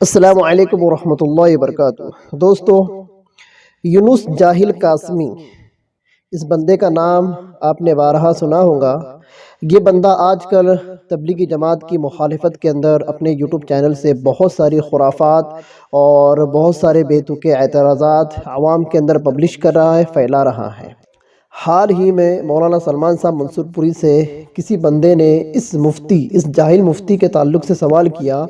السلام علیکم ورحمۃ اللہ وبرکاتہ۔ دوستو، یونس جاہل قاسمی، اس بندے کا نام آپ نے بارہا سنا ہوگا۔ یہ بندہ آج کل تبلیغی جماعت کی مخالفت کے اندر اپنے یوٹیوب چینل سے بہت ساری خرافات اور بہت سارے بے تکے اعتراضات عوام کے اندر پبلش کر رہا ہے، پھیلا رہا ہے۔ حال ہی میں مولانا سلمان صاحب منصور پوری سے کسی بندے نے اس جاہل مفتی کے تعلق سے سوال کیا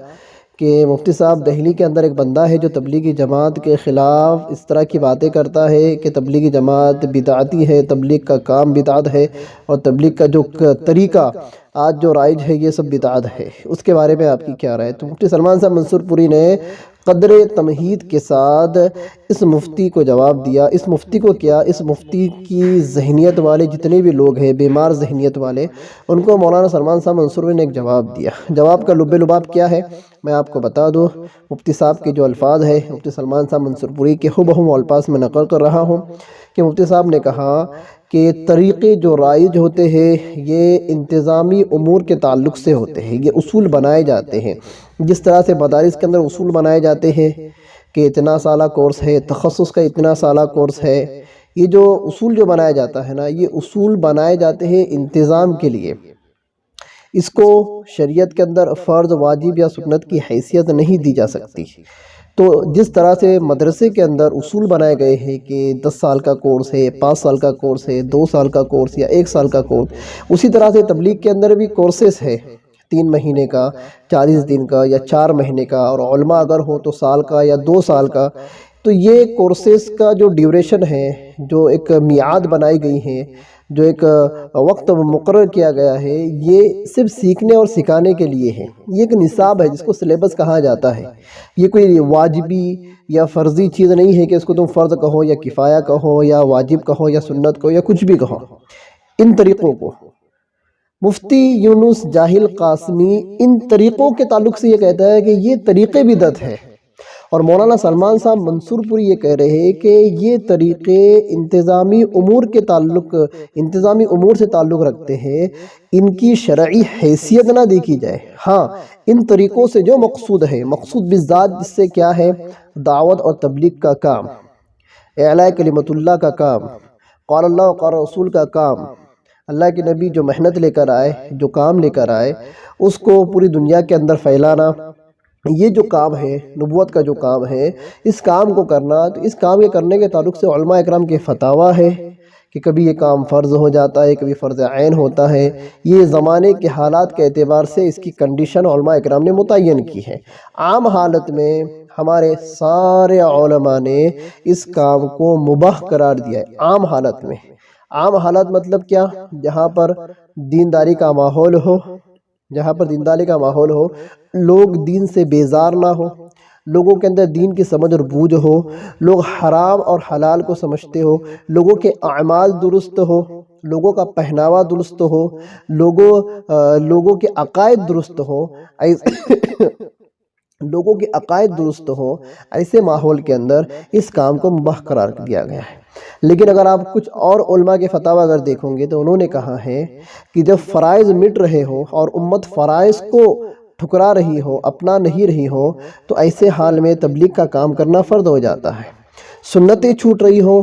کہ مفتی صاحب، دہلی کے اندر ایک بندہ ہے جو تبلیغی جماعت کے خلاف اس طرح کی باتیں کرتا ہے کہ تبلیغی جماعت بدعتی ہے، تبلیغ کا کام بدعت ہے، اور تبلیغ کا جو طریقہ آج جو رائج ہے یہ سب بدعت ہے۔ اس کے بارے میں آپ کی کیا رائے؟ تو مفتی سلمان صاحب منصور پوری نے قدر تمہید کے ساتھ اس مفتی کو جواب دیا۔ اس مفتی کو کیا؟ اس مفتی کی ذہنیت والے جتنے بھی لوگ ہیں، بیمار ذہنیت والے، ان کو مولانا سلمان صاحب منصور نے ایک جواب دیا۔ جواب کا لب لباب کیا ہے میں آپ کو بتا دوں۔ مفتی صاحب کے جو الفاظ ہیں، مفتی سلمان صاحب منصور پوری کے ہو الفاظ میں نقل کر رہا ہوں کہ مفتی صاحب نے کہا کہ طریقے جو رائج ہوتے ہیں یہ انتظامی امور کے تعلق سے ہوتے ہیں، یہ اصول بنائے جاتے ہیں۔ جس طرح سے مدارس کے اندر اصول بنائے جاتے ہیں کہ اتنا سالہ کورس ہے، تخصص کا اتنا سالہ کورس ہے، یہ جو اصول جو بنایا جاتا ہے نا، یہ اصول بنائے جاتے ہیں انتظام کے لیے۔ اس کو شریعت کے اندر فرض، واجب یا سنت کی حیثیت نہیں دی جا سکتی۔ تو جس طرح سے مدرسے کے اندر اصول بنائے گئے ہیں کہ 10 سال کا کورس ہے، 5 سال کا کورس ہے، 2 سال کا کورس یا 1 سال کا کورس، اسی طرح سے تبلیغ کے اندر بھی کورسز ہے، 3 مہینے کا، 40 دن کا یا 4 مہینے کا، اور علماء اگر ہو تو سال کا یا 2 سال کا۔ تو یہ کورسز کا جو ڈیوریشن ہے، جو ایک میعاد بنائی گئی ہے، جو ایک وقت مقرر کیا گیا ہے، یہ صرف سیکھنے اور سکھانے کے لیے ہے۔ یہ ایک نصاب ہے جس کو سلیبس کہا جاتا ہے۔ یہ کوئی واجبی یا فرضی چیز نہیں ہے کہ اس کو تم فرض کہو یا کفایہ کہو یا واجب کہو یا سنت کہو یا کچھ بھی کہو۔ ان طریقوں کو مفتی یونس جاہل قاسمی ان طریقوں کے تعلق سے یہ کہتا ہے کہ یہ طریقے بدعت ہے، اور مولانا سلمان صاحب منصور پوری یہ کہہ رہے ہیں کہ یہ طریقے انتظامی امور سے تعلق رکھتے ہیں، ان کی شرعی حیثیت نہ دیکھی جائے۔ ہاں، ان طریقوں سے جو مقصود بالذات، جس سے کیا ہے؟ دعوت اور تبلیغ کا کام، اعلاء کلمت اللہ کا کام، قال اللہ و قال رسول کا کام، اللہ کے نبی جو محنت لے کر آئے، جو کام لے کر آئے، اس کو پوری دنیا کے اندر پھیلانا، یہ جو کام ہے، نبوت کا جو کام ہے، اس کام کو کرنا۔ تو اس کام کے کرنے کے تعلق سے علماء اکرام کے فتاویٰ ہے کہ کبھی یہ کام فرض ہو جاتا ہے، کبھی فرض عین ہوتا ہے۔ یہ زمانے کے حالات کے اعتبار سے اس کی کنڈیشن علماء اکرام نے متعین کی ہے۔ عام حالت میں ہمارے سارے علماء نے اس کام کو مباح قرار دیا ہے۔ عام حالت میں، عام حالت مطلب کیا؟ جہاں پر دینداری کا ماحول ہو، لوگ دین سے بیزار نہ ہو، لوگوں کے اندر دین کی سمجھ اور بوجھ ہو، لوگ حرام اور حلال کو سمجھتے ہو، لوگوں کے اعمال درست ہو، لوگوں کا پہناوا درست ہو، لوگوں کے عقائد درست ہو، ایسے ماحول کے اندر اس کام کو مباح قرار دیا گیا ہے۔ لیکن اگر آپ کچھ اور علماء کے فتاویٰ اگر دیکھیں گے تو انہوں نے کہا ہے کہ جب فرائض مٹ رہے ہو اور امت فرائض کو ٹھکرا رہی ہو، اپنا نہیں رہی ہو، تو ایسے حال میں تبلیغ کا کام کرنا فرض ہو جاتا ہے۔ سنتیں چھوٹ رہی ہو،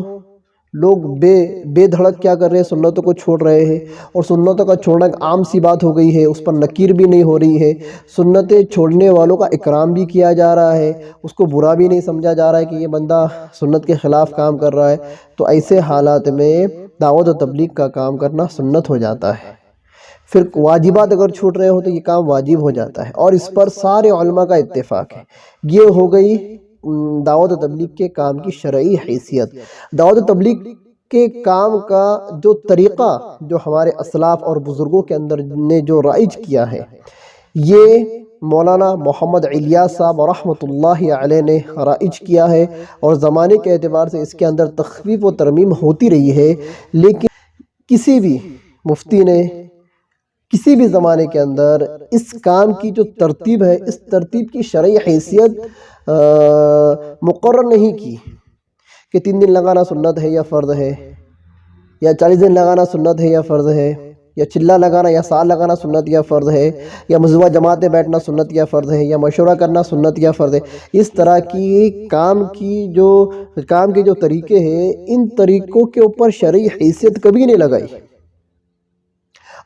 لوگ بے دھڑک کیا کر رہے ہیں؟ سنتوں کو چھوڑ رہے ہیں، اور سنتوں کا چھوڑنا ایک عام سی بات ہو گئی ہے، اس پر نکیر بھی نہیں ہو رہی ہے۔ سنتیں چھوڑنے والوں کا اکرام بھی کیا جا رہا ہے، اس کو برا بھی نہیں سمجھا جا رہا ہے کہ یہ بندہ سنت کے خلاف کام کر رہا ہے۔ تو ایسے حالات میں دعوت و تبلیغ کا کام کرنا سنت ہو جاتا ہے۔ پھر واجبات اگر چھوٹ رہے ہو تو یہ کام واجب ہو جاتا ہے، اور اس پر سارے علماء کا اتفاق ہے۔ یہ ہو گئی دعوت و تبلیغ کے کام کی شرعی حیثیت۔ دعوت و تبلیغ کے کام کا جو طریقہ، جو ہمارے اسلاف اور بزرگوں کے اندر نے جو رائج کیا ہے، یہ مولانا محمد الیاس صاحب رحمۃ اللہ علیہ نے رائج کیا ہے، اور زمانے کے اعتبار سے اس کے اندر تخفیف و ترمیم ہوتی رہی ہے۔ لیکن کسی بھی مفتی نے کسی بھی زمانے کے اندر اس کام کی جو ترتیب ہے، اس ترتیب کی شرعی حیثیت مقرر نہیں کی کہ 3 دن لگانا سنت ہے یا فرض ہے، یا 40 دن لگانا سنت ہے یا فرض ہے، یا چلا لگانا یا سال لگانا سنت یا فرض ہے، یا مزوہ جماعت میں بیٹھنا سنت یا فرض ہے، یا مشورہ کرنا سنت یا فرض ہے. اس طرح کی کام کے جو طریقے ہیں، ان طریقوں کے اوپر شرعی حیثیت کبھی نہیں لگائی.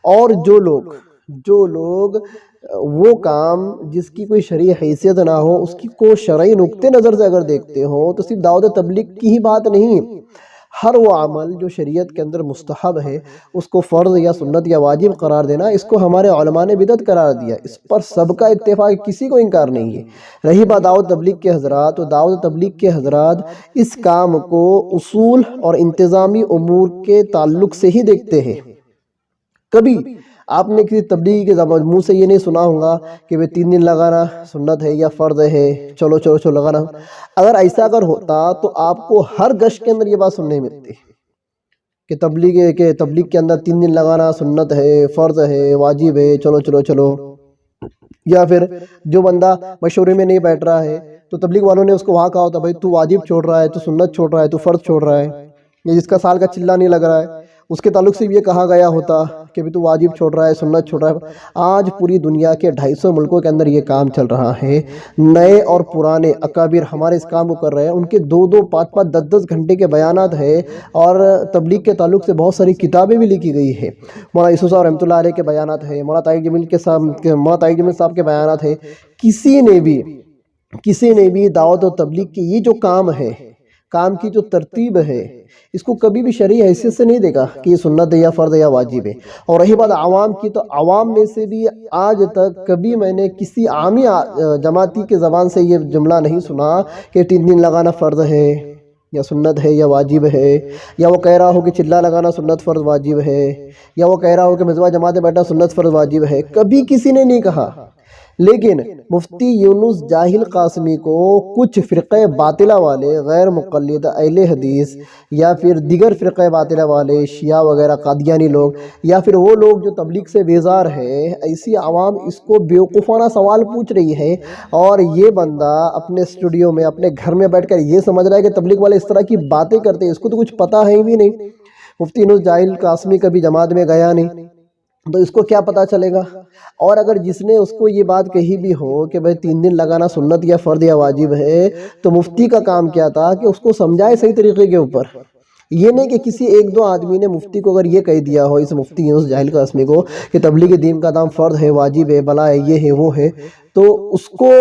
اور جو لوگ وہ کام جس کی کوئی شرعی حیثیت نہ ہو، اس کی کو شرعی نقطہ نظر سے اگر دیکھتے ہو تو صرف دعوت تبلیغ کی ہی بات نہیں. ہر وہ عمل جو شریعت کے اندر مستحب ہے، اس کو فرض یا سنت یا واجب قرار دینا، اس کو ہمارے علماء نے بدعت قرار دیا. اس پر سب کا اتفاق، کسی کو انکار نہیں ہے. رہی بات دعوت تبلیغ کے حضرات، تو دعوت تبلیغ کے حضرات اس کام کو اصول اور انتظامی امور کے تعلق سے ہی دیکھتے ہیں. کبھی آپ نے کسی تبلیغی کے منہ سے یہ نہیں سنا ہوگا کہ 3 دن لگانا سنت ہے یا فرض ہے، چلو لگانا. اگر ایسا ہوتا تو آپ کو ہر گشت کے اندر یہ بات سننے ملتی کہ تبلیغ کے اندر 3 دن لگانا سنت ہے، فرض ہے، واجب ہے، چلو. یا پھر جو بندہ مشورے میں نہیں بیٹھ رہا ہے تو تبلیغ والوں نے اس کو وہاں کہا ہوتا، بھائی تو واجب چھوڑ رہا ہے، تو سنت چھوڑ رہا ہے، تو فرض چھوڑ رہا ہے. یا جس کا سال کا چلا نہیں لگ رہا ہے، اس کے تعلق سے بھی یہ کہا گیا ہوتا کہ بھی تو واجب چھوڑ رہا ہے، سنت چھوڑ رہا ہے. آج پوری دنیا کے 250 ملکوں کے اندر یہ کام چل رہا ہے. نئے اور پرانے اکابر ہمارے اس کام کو کر رہے ہیں. ان کے 2-2, 5-5, 10-10 گھنٹے کے بیانات ہیں، اور تبلیغ کے تعلق سے بہت ساری کتابیں بھی لکھی گئی ہیں. مولانا یوسف صاحب رحمۃ اللہ علیہ کے بیانات ہیں، مولانا طارق جمیل صاحب کے بیانات ہیں. کسی نے بھی دعوت و تبلیغ کی یہ جو کام ہے، کام کی جو ترتیب ہے، اس کو کبھی بھی شرعی حیثیت سے نہیں دیکھا کہ یہ سنت ہے یا فرض ہے یا واجب ہے. اور رہی بات عوام کی، تو عوام میں سے بھی آج تک کبھی میں نے کسی عامی جماعتی کے زبان سے یہ جملہ نہیں سنا کہ 3 دن لگانا فرض ہے یا سنت ہے یا واجب ہے، یا وہ کہہ رہا ہو کہ چلا لگانا سنت فرض واجب ہے، یا وہ کہہ رہا ہو کہ مزوہ جماعت میں بیٹھنا سنت فرض واجب ہے. کبھی کسی نے نہیں کہا. لیکن مفتی یونس جاہل قاسمی کو کچھ فرقہ باطلہ والے، غیر مقلد اہل حدیث، یا پھر دیگر فرقہ باطلہ والے شیعہ وغیرہ قادیانی لوگ، یا پھر وہ لوگ جو تبلیغ سے بیزار ہے، ایسی عوام اس کو بیوقوفانہ سوال پوچھ رہی ہے. اور یہ بندہ اپنے اسٹوڈیو میں، اپنے گھر میں بیٹھ کر یہ سمجھ رہا ہے کہ تبلیغ والے اس طرح کی باتیں کرتے ہیں، اس کو تو کچھ پتہ ہے بھی نہیں. مفتی یونس جاہل قاسمی کبھی جماعت میں گیا نہیں، تو اس کو کیا پتہ چلے گا؟ اور اگر جس نے اس کو یہ بات کہی بھی ہو کہ بھئی 3 دن لگانا سنت یا فرض یا واجب ہے، تو مفتی کا کام کیا تھا کہ اس کو سمجھائے صحیح طریقے کے اوپر. یہ نہیں کہ کسی 1-2 آدمی نے مفتی کو اگر یہ کہہ دیا ہو، اس مفتی یونس جاہل قاسمی کو، کہ تبلیغ دین کا نام فرض ہے، واجب ہے، بلا ہے، یہ ہے، وہ ہے، تو اس کو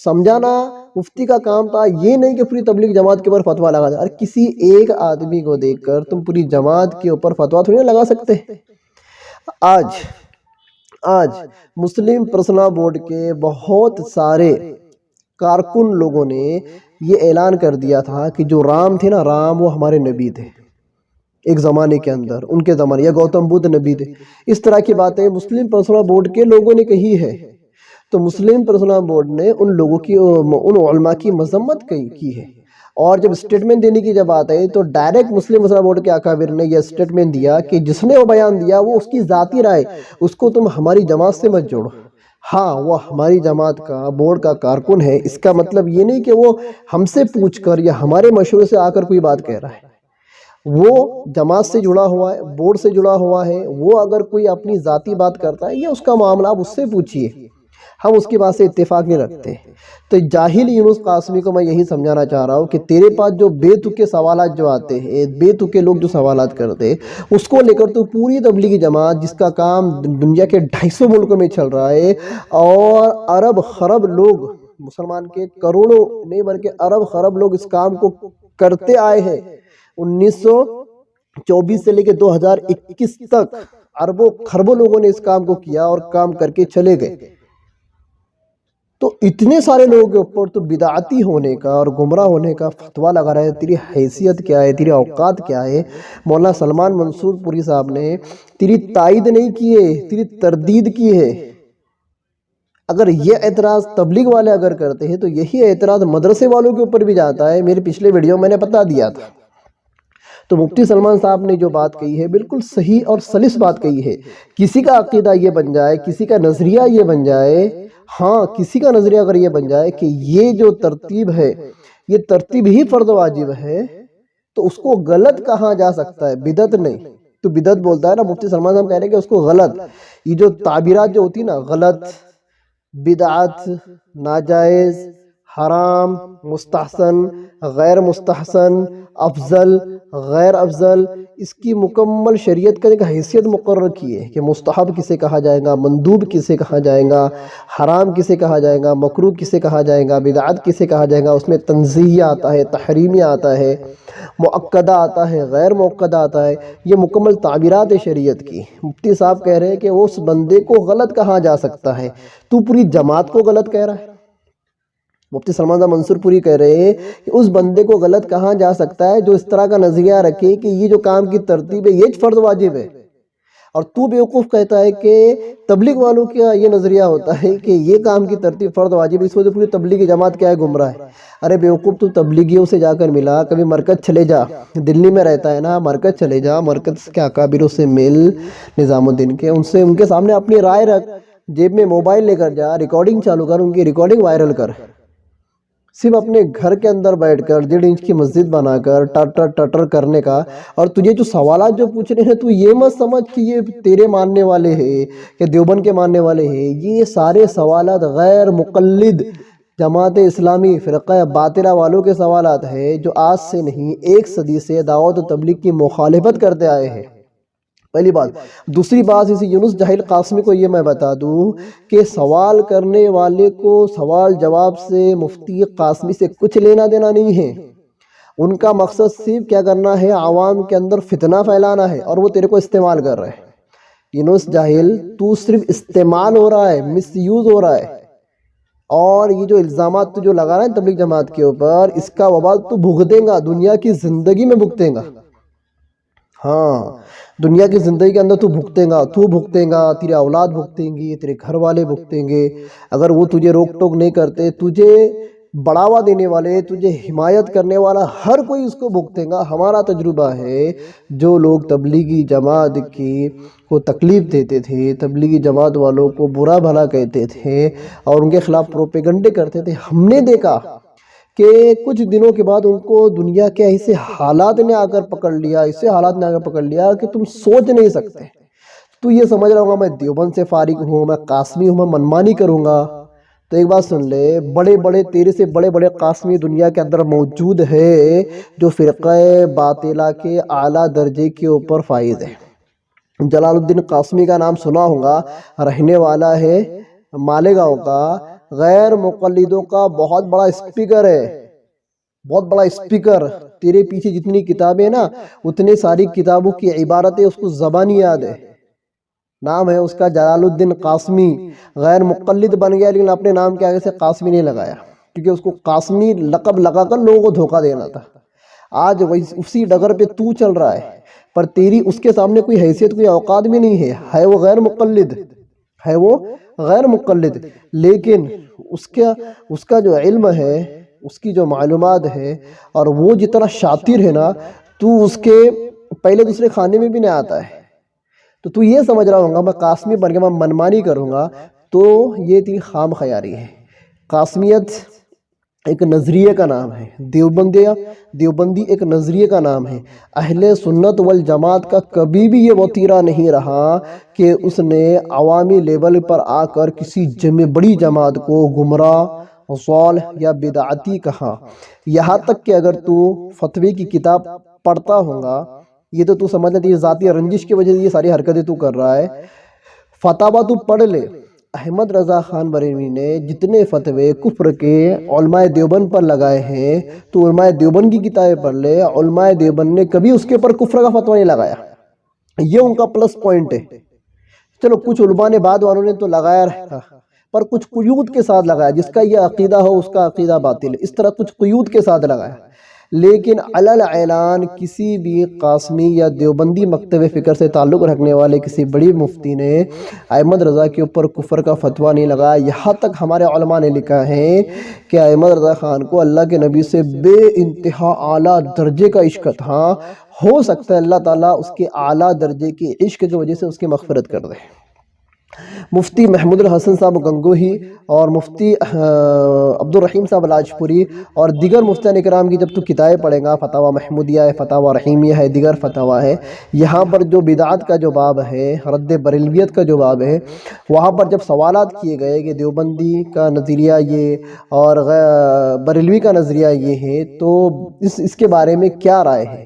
سمجھانا مفتی کا کام تھا. یہ نہیں کہ پوری تبلیغ جماعت کے اوپر فتویٰ لگا دے. اور کسی ایک آدمی کو دیکھ کر تم پوری جماعت کے اوپر فتویٰ تھوڑی لگا سکتے. آج مسلم پرسنل بورڈ کے بہت سارے کارکن لوگوں نے یہ اعلان کر دیا تھا کہ جو رام تھے نا، رام وہ ہمارے نبی تھے ایک زمانے کے اندر، ان کے زمانے، یا گوتم بدھ نبی تھے. اس طرح کی باتیں مسلم پرسنل بورڈ کے لوگوں نے کہی ہے. تو مسلم پرسنل بورڈ نے ان علماء کی مذمت کی ہے. اور جب اسٹیٹمنٹ دینے کی جب بات آئی تو ڈائریکٹ مسلم پرسنل بورڈ کے اکابر نے یہ اسٹیٹمنٹ دیا کہ جس نے وہ بیان دیا وہ اس کی ذاتی رائے، اس کو تم ہماری جماعت سے مت جوڑو. ہاں، وہ ہماری جماعت کا بورڈ کا کارکن ہے، اس کا مطلب یہ نہیں کہ وہ ہم سے پوچھ کر یا ہمارے مشورے سے آ کر کوئی بات کہہ رہا ہے. وہ جماعت سے جڑا ہوا ہے، بورڈ سے جڑا ہوا ہے. وہ اگر کوئی اپنی ذاتی بات کرتا ہے، یہ اس کا معاملہ، آپ اس سے پوچھئے، ہم اس کی بات سے اتفاق نہیں رکھتے. تو جاہل یونس قاسمی کو میں یہی سمجھانا چاہ رہا ہوں کہ تیرے پاس جو بے تکے سوالات جو آتے ہیں، بے تکے لوگ جو سوالات کرتے ہیں، اس کو لے کر تو پوری تبلیغی جماعت جس کا کام دنیا کے 250 ملکوں میں چل رہا ہے، اور ارب خرب لوگ، مسلمان کے کروڑوں نہیں بلکہ ارب خرب لوگ اس کام کو کرتے آئے ہیں. 1924 سے لے کے 2021 تک اربوں خربوں لوگوں نے اس کام کو کیا اور کام کر کے چلے گئے. تو اتنے سارے لوگوں کے اوپر تو بدعتی ہونے کا اور گمراہ ہونے کا فتویٰ لگا رہا ہے. تیری حیثیت کیا ہے؟ تیری اوقات کیا ہے؟ مولانا سلمان منصور پوری صاحب نے تیری تائید نہیں کی ہے، تیری تردید کی ہے. اگر یہ اعتراض تبلیغ والے اگر کرتے ہیں تو یہی اعتراض مدرسے والوں کے اوپر بھی جاتا ہے. میرے پچھلے ویڈیو میں نے بتا دیا تھا. تو مفتی سلمان صاحب نے جو بات کہی ہے بالکل صحیح اور سلس بات کہی ہے. کسی کا عقیدہ یہ بن جائے، کسی کا نظریہ یہ بن جائے، ہاں کسی کا نظریہ اگر یہ بن جائے کہ یہ جو ترتیب ہے یہ ترتیب ہی فرض واجب ہے، تو اس کو غلط کہا جا سکتا ہے، بدعت نہیں. تو بدعت بولتا ہے نا، مفتی سلمان صاحب کہہ رہے ہیں کہ اس کو غلط، یہ جو تعبیرات جو ہوتی نا، غلط، بدعت، ناجائز، حرام، مستحسن، غیر مستحسن، افضل، غیر افضل، اس کی مکمل شریعت کا ایک حیثیت مقرر کی ہے کہ مستحب کسے کہا جائے گا، مندوب کسے کہا جائے گا، حرام کسے کہا جائے گا، مکروہ کسے کہا جائے گا، بدعت کسے کہا جائے گا۔ اس میں تنزیہ آتا ہے، تحریمی آتا ہے، مؤکدہ آتا ہے، غیر مؤکدہ آتا ہے، یہ مکمل تعبیرات شریعت کی۔ مفتی صاحب کہہ رہے ہیں کہ اس بندے کو غلط کہا جا سکتا ہے، تو پوری جماعت کو غلط کہہ رہا ہے۔ مفتی سلمان صاحب منصور پوری کہہ رہے ہیں کہ اس بندے کو غلط کہا جا سکتا ہے جو اس طرح کا نظریہ رکھے کہ یہ جو کام کی ترتیب ہے یہ فرض واجب ہے، اور تو بیوقوف کہتا ہے کہ تبلیغ والوں کا یہ نظریہ ہوتا ہے کہ یہ کام کی ترتیب فرض واجب ہے، اس وجہ سے پوری تبلیغی جماعت کیا ہے، گمراہ ہے۔ ارے بیوقوف، تو تبلیغیوں سے جا کر ملا، کبھی مرکز چلے جا، دلی میں رہتا ہے نا، مرکز چلے جا، مرکز کے اکابروں سے مل، نظام الدین کے، ان کے سامنے اپنی رائے رکھ، جیب میں موبائل لے کر جا، ریکارڈنگ چالو کر، ان کی ریکارڈنگ وائرل کر، صرف اپنے گھر کے اندر بیٹھ کر 1.5 انچ کی مسجد بنا کر ٹٹر ٹٹر کرنے کا۔ اور تجھے جو سوالات جو پوچھ رہے ہیں، تو یہ مت سمجھ کہ یہ تیرے ماننے والے ہیں کہ دیوبند کے ماننے والے ہیں، یہ سارے سوالات غیر مقلد جماعت اسلامی فرقہ باطلہ والوں کے سوالات ہیں، جو آج سے نہیں 1 صدی سے دعوت و تبلیغ کی مخالفت کرتے آئے ہیں۔ پہلی بات۔ دوسری بات، اسی یونس جاہل قاسمی کو یہ میں بتا دوں کہ سوال کرنے والے کو سوال جواب سے مفتی قاسمی سے کچھ لینا دینا نہیں ہے۔ ان کا مقصد صرف کیا کرنا ہے، عوام کے اندر فتنہ پھیلانا ہے، اور وہ تیرے کو استعمال کر رہے ہیں۔ یونس جاہل، تو صرف استعمال ہو رہا ہے، مس یوز ہو رہا ہے، اور یہ جو الزامات تو جو لگا رہا ہے تبلیغ جماعت کے اوپر، اس کا وبال تو بھگتیں گا، دنیا کی زندگی میں بھگتیں گا۔ ہاں، دنیا کی زندگی کے اندر تو بھگتیں گا، تیرے اولاد بھگتیں گی، تیرے گھر والے بھگتیں گے، اگر وہ تجھے روک ٹوک نہیں کرتے۔ تجھے بڑھاوا دینے والے، تجھے حمایت کرنے والا ہر کوئی اس کو بھگتیں گا۔ ہمارا تجربہ ہے، جو لوگ تبلیغی جماعت کی کو تکلیف دیتے تھے، تبلیغی جماعت والوں کو برا بھلا کہتے تھے اور ان کے خلاف پروپیگنڈے کرتے تھے، ہم نے دیکھا کہ کچھ دنوں کے بعد ان کو دنیا کے ایسے حالات نے آ کر پکڑ لیا، ایسے حالات نے آ کر پکڑ لیا کہ تم سوچ نہیں سکتے۔ تو یہ سمجھ رہا ہوگا میں دیوبند سے فارغ ہوں، میں قاسمی ہوں، میں منمانی کروں گا، تو ایک بات سن لے، تیرے سے بڑے بڑے قاسمی دنیا کے اندر موجود ہے، جو فرقہ باطلہ کے اعلیٰ درجے کے اوپر فائز ہے۔ جلال الدین قاسمی کا نام سنا ہوگا، رہنے والا ہے مالیگاؤں کا، غیر مقلدوں کا بہت بڑا اسپیکر ہے، بہت بڑا اسپیکر۔ تیرے پیچھے جتنی کتابیں نا، اتنی ساری کتابوں کی عبارتیں اس کو زبانی یاد ہے۔ نام ہے اس کا جلال الدین قاسمی، غیر مقلد بن گیا، لیکن اپنے نام کے آگے سے قاسمی نہیں لگایا، کیونکہ اس کو قاسمی لقب لگا کر لوگوں کو دھوکہ دینا تھا۔ آج اسی ڈگر پہ تو چل رہا ہے، پر تیری اس کے سامنے کوئی حیثیت، کوئی اوقات بھی نہیں ہے وہ غیر مقلد ہے، وہ غیر مقلد، لیکن اس کا جو علم ہے، اس کی جو معلومات ہے، اور وہ جتنا شاطر ہے نا، تو اس کے پہلے دوسرے خانے میں بھی نہیں آتا ہے۔ تو یہ سمجھ رہا ہوں گا میں قاسمی بن کے میں منمانی کروں گا، تو یہ تیری خام خیاری ہے۔ قاسمیت ایک نظریے کا نام ہے، دیوبندی ایک نظریے کا نام ہے۔ اہل سنت والجماعت کا کبھی بھی یہ وتیرہ نہیں رہا کہ اس نے عوامی لیول پر آ کر کسی بڑی جماعت کو گمراہ، ضال یا بدعتی کہا۔ یہاں تک کہ اگر تو فتوی کی کتاب پڑھتا ہوگا، یہ تو سمجھ لیتی ہے ذاتی رنجش کی وجہ سے یہ ساری حرکتیں تو کر رہا ہے، فتاویٰ تو پڑھ لے۔ احمد رضا خان بریلوی نے جتنے فتوے کفر کے علماء دیوبند پر لگائے ہیں، تو علماء دیوبند کی کتابیں پڑھ لے، علماء دیوبند نے کبھی اس کے پر کفر کا فتویٰ نہیں لگایا، یہ ان کا پلس پوائنٹ ہے۔ چلو کچھ علماء نے بعد والوں نے تو لگایا رہا، پر کچھ قیود کے ساتھ لگایا، جس کا یہ عقیدہ ہو اس کا عقیدہ باطل ہے، اس طرح کچھ قیود کے ساتھ لگایا۔ لیکن علل اعلان کسی بھی قاسمی یا دیوبندی مکتب فکر سے تعلق رکھنے والے کسی بڑی مفتی نے احمد رضا کے اوپر کفر کا فتویٰ نہیں لگایا۔ یہاں تک ہمارے علماء نے لکھا ہے کہ احمد رضا خان کو اللہ کے نبی سے بے انتہا اعلیٰ درجے کا عشق تھا، ہو سکتا ہے اللہ تعالیٰ اس کے اعلیٰ درجے کے عشق کی وجہ سے اس کی مغفرت کر دے۔ مفتی محمود الحسن صاحب گنگوہی اور مفتی عبدالرحیم صاحب لاجپوری اور دیگر مفتیان اکرام کی جب تو کتابیں پڑھیں گا، فتاوی محمودیہ ہے، فتاوی رحیمیہ ہے، دیگر فتاوی ہے، یہاں پر جو بدعات کا جو باب ہے، رد بریلویت کا جو باب ہے، وہاں پر جب سوالات کیے گئے کہ دیوبندی کا نظریہ یہ اور بریلوی کا نظریہ یہ ہے، تو اس کے بارے میں کیا رائے ہے،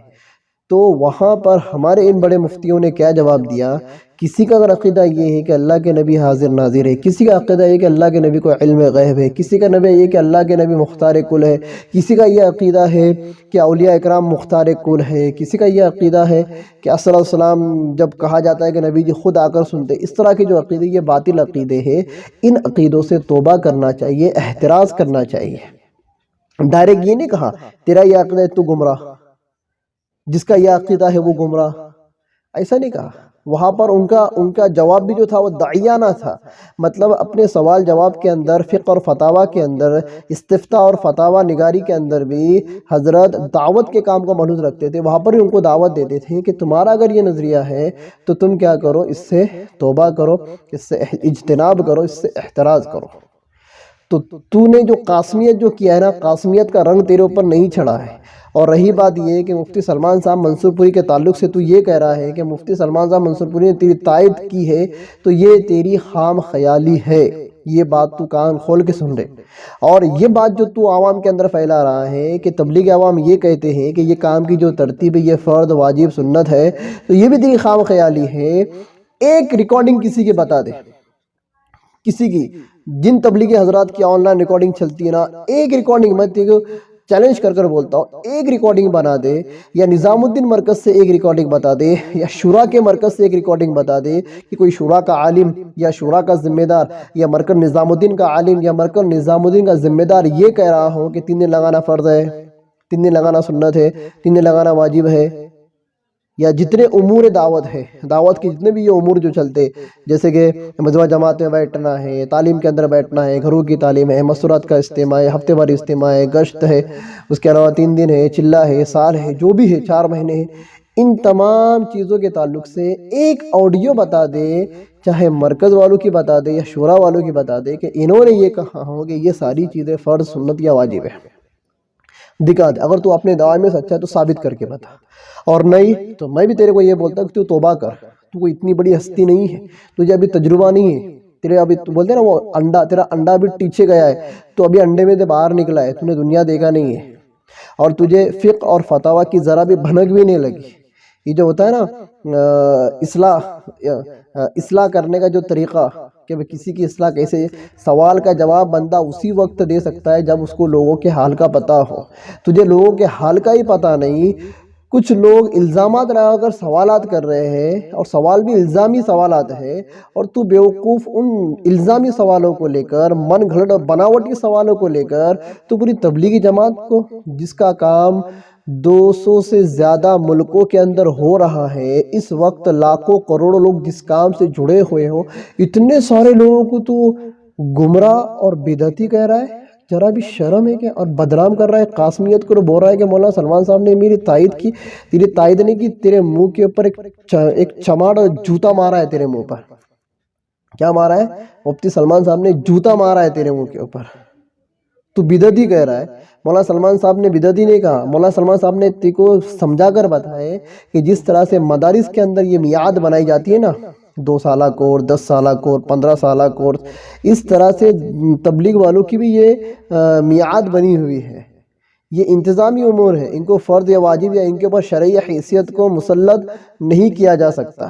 تو وہاں پر ہمارے ان بڑے مفتیوں نے کیا جواب دیا؟ کسی کا اگر عقیدہ یہ ہے کہ اللہ کے نبی حاضر ناظر ہے، کسی کا عقیدہ یہ کہ اللہ کے نبی کو علم غیب ہے، کسی کا نبی یہ کہ اللہ کے نبی مختار کل ہے، کسی کا یہ عقیدہ ہے کہ اولیاء اکرام مختار کل ہے، کسی کا یہ عقیدہ ہے کہ صلی اللہ علیہ وسلم جب کہا جاتا ہے کہ نبی جی خود آ کر سنتے، اس طرح کے جو عقیدے یہ باطل عقیدے ہیں، ان عقیدوں سے توبہ کرنا چاہیے، احتراز کرنا چاہیے۔ ڈائریکٹ یہ نہیں کہا تیرا یہ عقیدہ ہے تو گمراہ، جس کا یہ عقیدہ ہے وہ گمراہ، ایسا نہیں کہا۔ وہاں پر ان کا جواب بھی جو تھا وہ داعیانہ تھا، مطلب اپنے سوال جواب کے اندر، فقہ اور فتاوی کے اندر، استفتاء اور فتاوی نگاری کے اندر بھی حضرت دعوت کے کام کو ملحوظ رکھتے تھے۔ وہاں پر بھی ان کو دعوت دیتے تھے کہ تمہارا اگر یہ نظریہ ہے تو تم کیا کرو، اس سے توبہ کرو، اس سے اجتناب کرو، اس سے احتراز کرو۔ تو نے جو قاسمیت جو کیا ہے نا، قاسمیت کا رنگ تیرے اوپر نہیں چڑھا ہے۔ اور رہی بات یہ کہ مفتی سلمان صاحب منصور پوری کے تعلق سے تو یہ کہہ رہا ہے کہ مفتی سلمان صاحب منصور پوری نے تیری تائید کی ہے، تو یہ تیری خام خیالی ہے، یہ بات تو کان کھول کے سن رہے۔ اور یہ بات جو تو عوام کے اندر پھیلا رہا ہے کہ تبلیغ عوام یہ کہتے ہیں کہ یہ کام کی جو ترتیب ہے یہ فرض، واجب، سنت ہے، تو یہ بھی تیری خام خیالی ہے۔ ایک ریکارڈنگ کسی کے بتا دے، کسی کی، جن تبلیغی حضرات کی آن لائن ریکارڈنگ چلتی ہے نا، ایک ریکارڈنگ میں تیرے کو چیلنج کر بولتا ہوں، ایک ریکارڈنگ بنا دے، یا نظام الدین مرکز سے ایک ریکارڈنگ بتا دے، یا شورا کے مرکز سے ایک ریکارڈنگ بتا دے کہ کوئی شورا کا عالم یا شورا کا ذمہ دار یا مرکز نظام الدین کا عالم یا مرکز نظام الدین کا ذمہ دار یہ کہہ رہا ہوں کہ 3 دن لگانا فرض ہے، 3 دن لگانا سنت ہے، 3 دن لگانا واجب ہے، یا جتنے امور دعوت ہے، دعوت کے جتنے بھی یہ امور جو چلتے، جیسے کہ مجمع جماعت میں بیٹھنا ہے، تعلیم کے اندر بیٹھنا ہے، گھروں کی تعلیم ہے، مسورات کا اجتماع ہے، ہفتے واری اجتماع ہے، گشت ہے، اس کے علاوہ 3 دن ہے، چلہ ہے، سال ہے، جو بھی ہے، 4 مہینے ہے، ان تمام چیزوں کے تعلق سے ایک آڈیو بتا دے، چاہے مرکز والوں کی بتا دے یا شورا والوں کی بتا دے کہ انہوں نے یہ کہا ہو کہ یہ ساری چیزیں فرض، سنت یا واجب ہے، دکھا دے۔ اگر تو اپنے دعوے میں سچا ہے تو ثابت کر کے بتا، اور نہیں تو میں بھی تیرے کو یہ بولتا کہ تو توبہ کر، تو کوئی اتنی بڑی ہستی نہیں ہے، تجھے ابھی تجربہ نہیں ہے، تیرے ابھی تو بولتے ہیں نا وہ انڈا، تیرا انڈا ابھی ٹیچے گیا ہے، تو ابھی انڈے میں سے باہر نکلا ہے، تو نے دنیا دیکھا نہیں ہے، اور تجھے فقہ اور فتاوی کی ذرا بھی بھنک بھی نہیں لگی۔ یہ جو ہوتا ہے نا اصلاح کرنے کا جو طریقہ کہ کسی کی اصلاح کیسے، سوال کا جواب بندہ اسی وقت دے سکتا ہے جب اس کو لوگوں کے حال کا پتہ ہو، تجھے لوگوں کے حال کا ہی پتہ نہیں، کچھ لوگ الزامات لگا کر سوالات کر رہے ہیں، اور سوال بھی الزامی سوالات ہے، اور تو بیوقوف ان الزامی سوالوں کو لے کر، من گھڑت اور بناوٹی سوالوں کو لے کر تو پوری تبلیغی جماعت کو، جس کا کام 200 سے زیادہ ملکوں کے اندر ہو رہا ہے، اس وقت لاکھوں کروڑوں لوگ جس کام سے جڑے ہوئے ہوں، اتنے سارے لوگوں کو تو گمراہ اور بدعتی کہہ رہا ہے، ذرا بھی شرم ہے کہ، اور بدنام کر رہا ہے قاسمیت کو، بول رہا ہے کہ مولانا سلمان صاحب نے میری تائید کی، تیری تائید نہیں کی، تیرے منہ کے اوپر ایک چماڑ اور جوتا مارا ہے تیرے منہ پر۔ کیا مارا ہے؟ مفتی سلمان صاحب نے جوتا مارا ہے تیرے منہ کے اوپر، تو بدعتی کہہ رہا ہے۔ مولانا سلمان صاحب نے بدعتی نہیں کہا، مولانا سلمان صاحب نے تی کو سمجھا کر بتائے کہ جس طرح سے مدارس کے اندر یہ میعاد بنائی جاتی ہے نا، 2 سالہ کورس، 10 سالہ کورس، 15 سالہ کورس، اس طرح سے تبلیغ والوں کی بھی یہ میعاد بنی ہوئی ہے، یہ انتظامی امور ہے، ان کو فرض یا واجب یا ان کے اوپر شرعی حیثیت کو مسلط نہیں کیا جا سکتا۔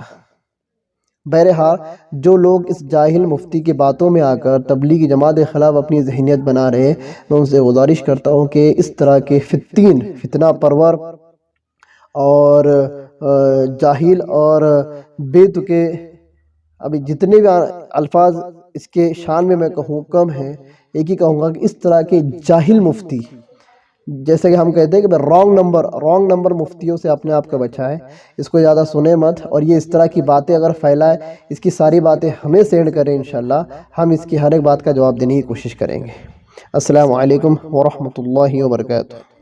بہرحال جو لوگ اس جاہل مفتی کی باتوں میں آ کر تبلیغی جماعت کے خلاف اپنی ذہنیت بنا رہے ہیں، میں ان سے گزارش کرتا ہوں کہ اس طرح کے فتنہ پرور اور جاہل اور بے تکے، ابھی جتنے بھی الفاظ اس کے شان میں کہوں کم ہیں، ایک ہی کہوں گا کہ اس طرح کے جاہل مفتی، جیسے کہ ہم کہتے ہیں کہ رانگ نمبر مفتیوں سے اپنے آپ کو بچائے، اس کو زیادہ سنیں مت، اور یہ اس طرح کی باتیں اگر پھیلائے، اس کی ساری باتیں ہمیں سینڈ کریں، انشاءاللہ ہم اس کی ہر ایک بات کا جواب دینے کی کوشش کریں گے۔ السلام علیکم ورحمۃ اللہ وبرکاتہ۔